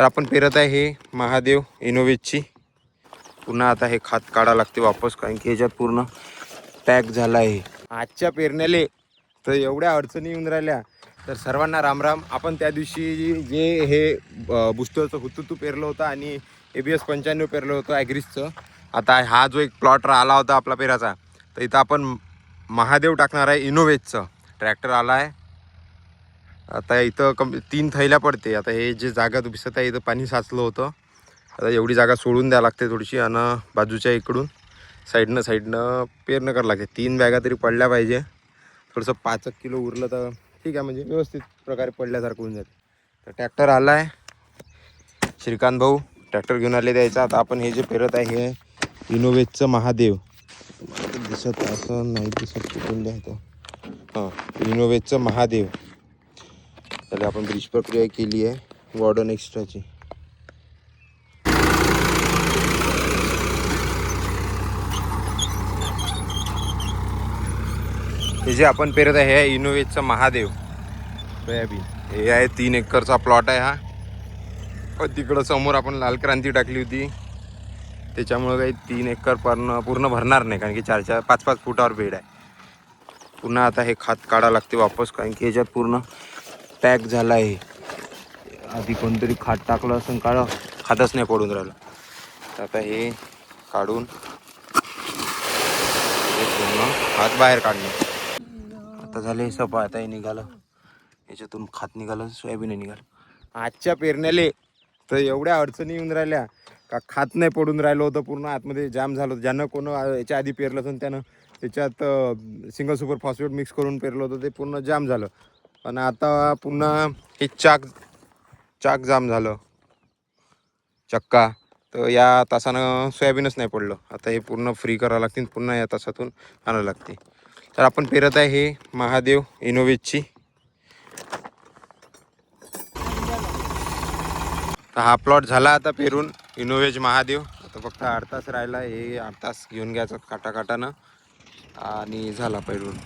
तर आपण पेरत आहे हे महादेव इनोवेजची. पुन्हा आता हे खात काढा लागते वापस, कारण की ह्याच्यात पूर्ण पॅक झाला आहे. आजच्या पेरण्याले तर एवढ्या अडचणी येऊन राहिल्या. तर सर्वांना रामराम. आपण त्या दिवशी जे हे बुस्टरचं हुतुतू पेरलं होतं आणि ABS 95 पेरलं होतं ॲग्रिसचं. आता हा जो एक प्लॉट आला होता आपला पेराचा, तर इथं आपण महादेव टाकणार आहे इनोवेजचं. ट्रॅक्टर आला आहे. आता इथं 3 थैल्या पडते. आता हे जे जागा दिसत आहे इथं पाणी साचलं होतं. आता एवढी जागा सोडून द्यावं लागते थोडीशी, आणि बाजूच्या इकडून साईडनं पेरणं करावं लागते. 3 बॅगा तरी पडल्या पाहिजे. थोडंसं 5 किलो उरलं तर ठीक आहे, म्हणजे व्यवस्थित प्रकारे पडल्यासारखं होऊन जाते. तर ट्रॅक्टर आला आहे. श्रीकांत भाऊ ट्रॅक्टर घेऊन आले द्यायचा. आता आपण हे जे पेरत आहे हे इनोवेजचं महादेव. दिसत असं नाही दिसत कुठून द्यायचं. हां, इनोवेजचं महादेव. त्याला आपण ब्रिज प्रक्रिया केली आहे वॉर्डन एक्स्ट्राची. हे जे आपण पेरत आहे हे इनोवेजचं महादेव सोयाबीन. हे आहे 3 एकरचा प्लॉट आहे हा. तिकडं समोर आपण लाल क्रांती टाकली होती, त्याच्यामुळे काही 3 एकर पूर्ण भरणार नाही, कारण की 4-4, 5-5 फुटावर बेड आहे. पुन्हा आता हे खात काढा लागते वापस, कारण की ह्याच्यात पूर्ण पॅक झाला आहे. आधी कोणतरी खात टाकलं असं काढ, खातच नाही पडून राहिलं. तर आता हे काढून पूर्ण खात बाहेर काढणं आता झालं. हे सपा आता हे निघालं, याच्यातून खात निघालं, सोयाबीन निघालं. आजच्या पेरण्याले तर एवढ्या अडचणी येऊन राहिल्या का खात नाही पडून राहिलं होतं. पूर्ण आतमध्ये जाम झालं होतं. ज्यानं कोण याच्या आधी पेरलं होतं त्यानं त्याच्यात सिंगल सुपर फॉस्फेट मिक्स करून पेरलं होतं, ते पूर्ण जाम झालं. पण आता पुन्हा हे चाक जाम झालं, चक्का. तर या तासानं सोयाबीनच नाही पडलं. आता हे पूर्ण फ्री करावं लागते, पुन्हा या तासातून आणावं लागते. तर आपण पेरत आहे हे महादेव इनोवेजची. तर हा प्लॉट झाला आता पेरून इनोवेज महादेव. आता फक्त 8 तास राहिला. हे 8 तास घेऊन घ्यायचं काटाकाटानं आणि झाला पेरून.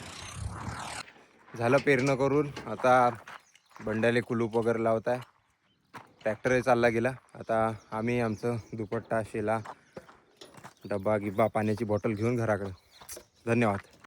झालं पेरणं करून. आता बंड्याले कुलूप वगैरे लावत आहे. ट्रॅक्टरही चालला गेला. आता आम्ही आमचं दुपट्टा, शेला, डब्बा गिब्बा, पाण्याची बॉटल घेऊन घराकडं. धन्यवाद.